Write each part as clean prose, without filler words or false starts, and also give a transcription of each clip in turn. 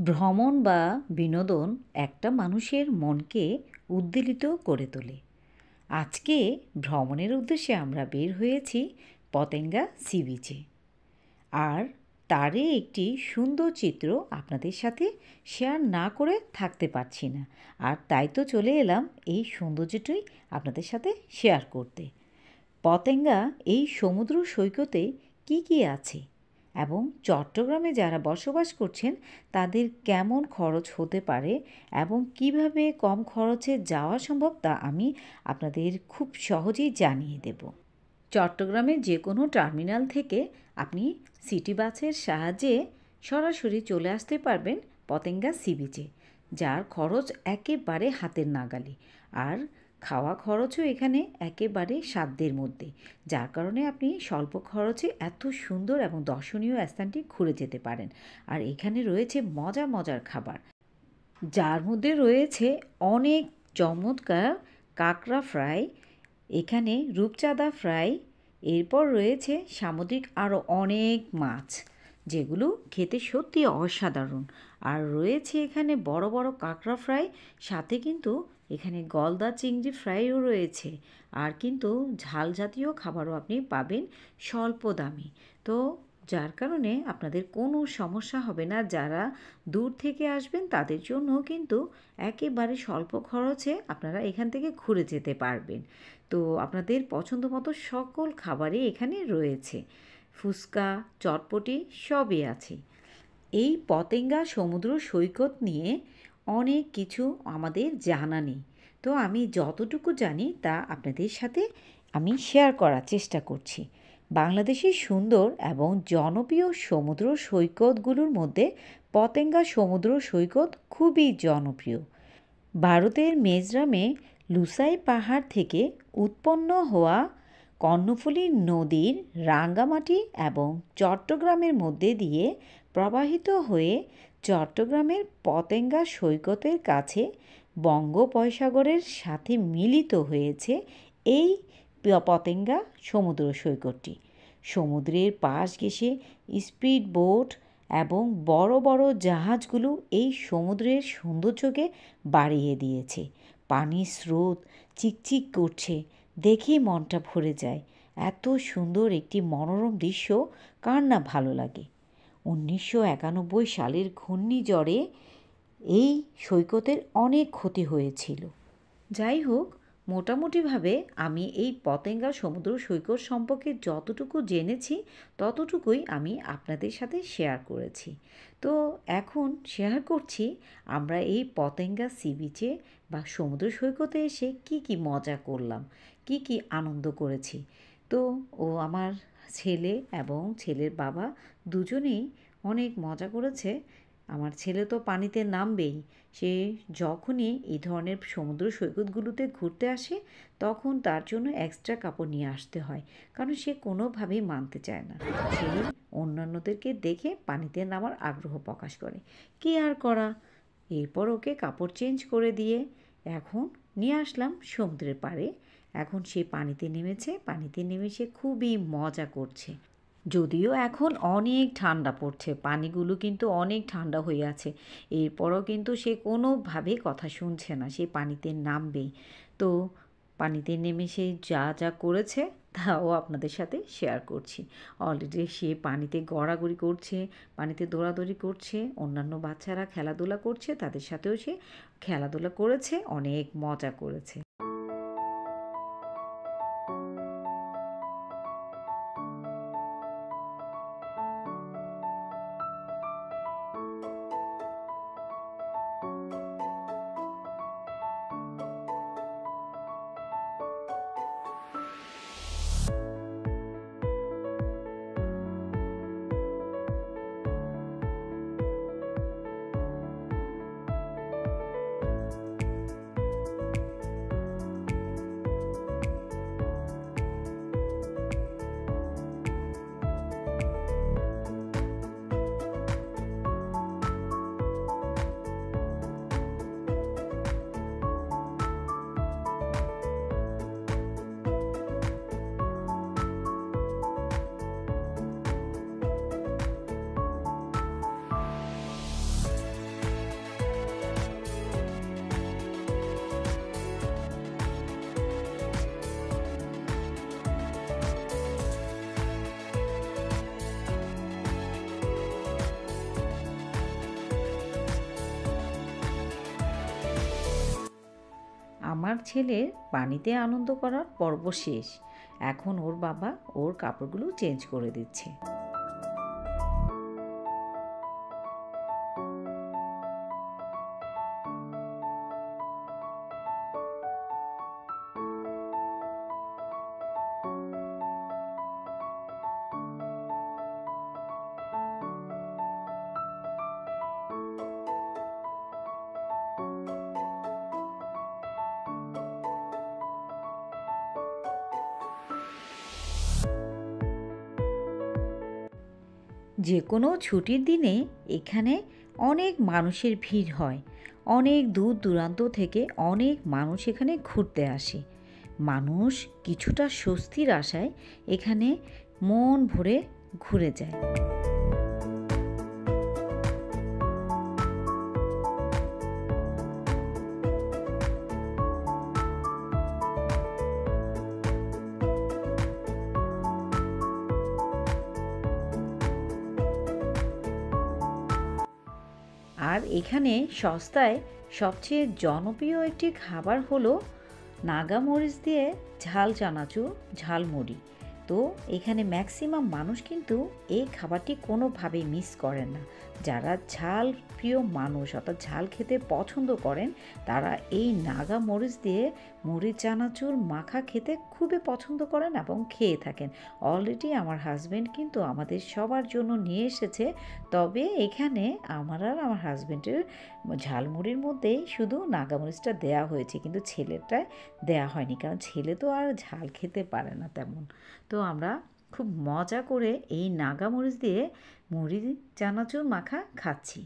ভ্রমণ বা বিনোদন একটা মানুষের মনকে উদ্বেলিত করে তোলে। আজকে ভ্রমণের উদ্দেশ্যে আমরা বের হয়েছি পতেঙ্গা সি বিচে। আর তারই একটি সুন্দর চিত্র আপনাদের সাথে শেয়ার না করে থাকতে পারছি না। আর তাই তো চলে এলাম এই সৌন্দর্যটাই আপনাদের সাথে শেয়ার করতে। পতেঙ্গা এই সমুদ্র সৈকতে কী কী আছে এবং চট্টগ্রামে যারা বসবাস করছেন তাদের কেমন খরচ হতে পারে এবং কিভাবে কম খরচে যাওয়া সম্ভব তা আমি আপনাদের খুব সহজেই জানিয়ে দেব। চট্টগ্রামের যে কোনো টার্মিনাল থেকে আপনি সিটি বাসের সাহায্যে সরাসরি চলে আসতে পারবেন পতেঙ্গা সি বিচে, যার খরচ একেবারে হাতের নাগালে। আর খাওয়া খরচও এখানে একেবারে সাধ্যের মধ্যে, যার কারণে আপনি স্বল্প খরচে এত সুন্দর এবং দর্শনীয় স্থানটি ঘুরে যেতে পারেন। আর এখানে রয়েছে মজার মজার খাবার, যার মধ্যে রয়েছে অনেক চমৎকার কাঁকড়া ফ্রাই, এখানে রূপচাঁদা ফ্রাই, এরপর রয়েছে সামুদ্রিক আরও অনেক মাছ যেগুলো খেতে সত্যি অসাধারণ। আর রয়েছে এখানে বড় বড় কাঁকড়া ফ্রাই, সাথে কিন্তু এখানে গলদা চিংড়ি ফ্রাইও রয়েছে। আর কিন্তু ঝাল জাতীয় খাবারও আপনি পাবেন স্বল্প দামে। তো যার কারণে আপনাদের কোনো সমস্যা হবে না। যারা দূর থেকে আসবেন তাদের জন্য কিন্তু একেবারে স্বল্প খরচে আপনারা এখান থেকে ঘুরে যেতে পারবেন। তো আপনাদের পছন্দ মতো সকল খাবারই এখানে রয়েছে, ফুচকা, চটপটি সবই আছে। এই পতেঙ্গা সমুদ্র সৈকত নিয়ে অনেক কিছু আমাদের জানা নেই, তো আমি যতটুকু জানি তা আপনাদের সাথে আমি শেয়ার করার চেষ্টা করছি। বাংলাদেশের সুন্দর এবং জনপ্রিয় সমুদ্র সৈকতগুলোর মধ্যে পতেঙ্গা সমুদ্র সৈকত খুবই জনপ্রিয়। ভারতের মেজরামে লুসাই পাহাড় থেকে উৎপন্ন হওয়া কর্ণফুলী নদীর রাঙ্গামাটি এবং চট্টগ্রামের মধ্যে দিয়ে প্রবাহিত হয়ে চট্টগ্রামের পতেঙ্গা সৈকতের কাছে বঙ্গোপসাগরের সাথে মিলিত হয়েছে এই পতেঙ্গা সমুদ্র সৈকতটি। সমুদ্রের পাশ ঘেঁষে স্পিড বোট এবং বড় বড় জাহাজগুলো এই সমুদ্রের সৌন্দর্যকে বাড়িয়ে দিয়েছে। পানির স্রোত চিকচিক করছে, দেখেই মনটা ভরে যায়। এত সুন্দর একটি মনোরম দৃশ্য কার না ভালো লাগে। 1991 সালের ঘূর্ণিঝড়ে এই সৈকতের অনেক ক্ষতি হয়েছিল। যাই হোক, মোটামুটিভাবে আমি এই পতেঙ্গা সমুদ্র সৈকত সম্পর্কে যতটুকু জেনেছি ততটুকুই আমি আপনাদের সাথে শেয়ার করেছি। তো এখন শেয়ার করছি আমরা এই পতেঙ্গা সি বিচে বা সমুদ্র সৈকতে এসে কি কি মজা করলাম, কি কি আনন্দ করেছি। তো আমার ছেলে এবং ছেলের বাবা দুজনেই অনেক মজা করেছে। আমার ছেলে তো পানিতে নামবেই। সে যখনই এই ধরনের সমুদ্র সৈকতগুলোতে ঘুরতে আসে তখন তার জন্য এক্সট্রা কাপড় নিয়ে আসতে হয়, কারণ সে কোনোভাবেই মানতে চায় না। সে অন্যান্যদেরকে দেখে পানিতে নামার আগ্রহ প্রকাশ করে। কী আর করা, এরপর ওকে কাপড় চেঞ্জ করে দিয়ে এখন নিয়ে আসলাম সমুদ্রের পাড়ে। এখন সে পানিতে নেমেছে, পানিতে নেমে সে খুবই মজা করছে। যদিও এখন অনেক ঠান্ডা পড়ছে, পানিগুলো কিন্তু অনেক ঠান্ডা হয়ে আছে, এরপরও কিন্তু সে কোনোভাবেই কথা শুনছে না, সে পানিতে নামবেই। তো পানিতে নেমে সে যা যা করেছে তাও আপনাদের সাথে শেয়ার করছি। অলরেডি সে পানিতে গড়াগড়ি করছে, পানিতে দৌড়াদৌড়ি করছে, অন্যান্য বাচ্চারা খেলাধুলা করছে, তাদের সাথেও সে খেলাধুলা করেছে, অনেক মজা করেছে। আমার ছেলের পানিতে আনন্দ করার পর্ব শেষ। এখন ওর বাবা ওর কাপড়গুলো চেঞ্জ করে দিচ্ছে। যে কোনো ছুটির দিনে এখানে অনেক মানুষের ভিড় হয়। অনেক দূর দূরান্ত থেকে অনেক মানুষ এখানে ঘুরতে আসে। মানুষ কিছুটা স্বস্তির আশায় এখানে মন ভরে ঘুরে যায়। আর এখানে সস্তায় সবচেয়ে জনপ্রিয় একটি খাবার হলো নাগা মরিচ দিয়ে ঝাল চানাচুর, ঝালমুড়ি। তো এখানে ম্যাক্সিমাম মানুষ কিন্তু এই খাবারটি কোনোভাবেই মিস করেন না। যারা ঝাল প্রিয় মানুষ অর্থাৎ ঝাল খেতে পছন্দ করেন তারা এই নাগা মরিচ দিয়ে মুড়ি চানাচুর মাখা খেতে খুবই পছন্দ করেন এবং খেয়ে থাকেন। অলরেডি আমার হাজব্যান্ড কিন্তু আমাদের সবার জন্য নিয়ে এসেছে। তবে এখানে আমার আর আমার হাজব্যান্ডের ঝালমুড়ির মধ্যেই শুধু নাগা মরিচটা দেওয়া হয়েছে, কিন্তু ছেলেটায় দেওয়া হয়নি, কারণ ছেলে তো আর ঝাল খেতে পারে না তেমন। তো আমরা খুব মজা করে এই নাগা মরিচ দিয়ে মুড়ি চানাচুর মাখা খাচ্ছি।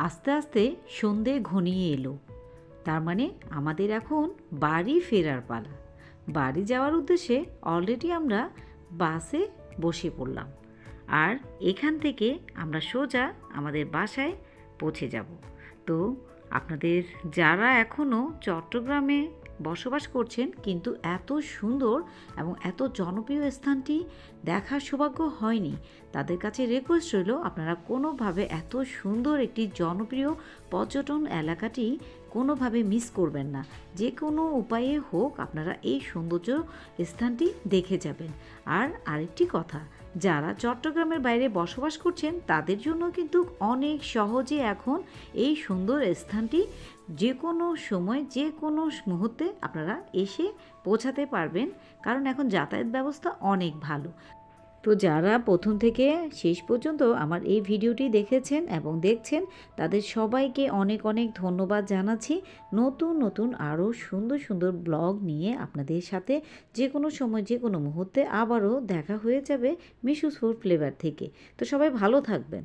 আস্তে আস্তে সন্ধে ঘনিয়ে এলো। তার মানে আমাদের এখন বাড়ি ফেরার পালা। বাড়ি যাওয়ার উদ্দেশ্যে অলরেডি আমরা বাসে বসে পড়লাম। আর এখান থেকে আমরা সোজা আমাদের বাসায় পৌঁছে যাব। তো আপনাদের যারা এখনও চট্টগ্রামে বসবাস করছেন কিন্তু এত সুন্দর এবং এত জনপ্রিয় স্থানটি দেখার সৌভাগ্য হয়নি, তাদের কাছে রিকোয়েস্ট রইল আপনারা কোনোভাবে এত সুন্দর একটি জনপ্রিয় পর্যটন এলাকাটি কোনোভাবে মিস করবেন না। যে কোনো উপায়ে হোক আপনারা এই সৌন্দর্য স্থানটি দেখে যাবেন। আর আরেকটি কথা, যারা চট্টগ্রামের বাইরে বসবাস করছেন তাদের জন্য কিন্তু অনেক সহজে এখন এই সুন্দর স্থানটি যে কোনো সময় যে কোনো মুহূর্তে আপনারা এসে পৌঁছাতে পারবেন, কারণ এখন যাতায়াত ব্যবস্থা অনেক ভালো। তো যারা প্রথম থেকে শেষ পর্যন্ত আমার এই ভিডিওটি দেখেছেন এবং দেখছেন তাদের সবাইকে অনেক অনেক ধন্যবাদ জানাচ্ছি। নতুন নতুন আরও সুন্দর সুন্দর ব্লগ নিয়ে আপনাদের সাথে যে কোনো সময় যে কোনো মুহূর্তে আবারও দেখা হয়ে যাবে মিশুস ফুড ফ্লেভার থেকে। তো সবাই ভালো থাকবেন।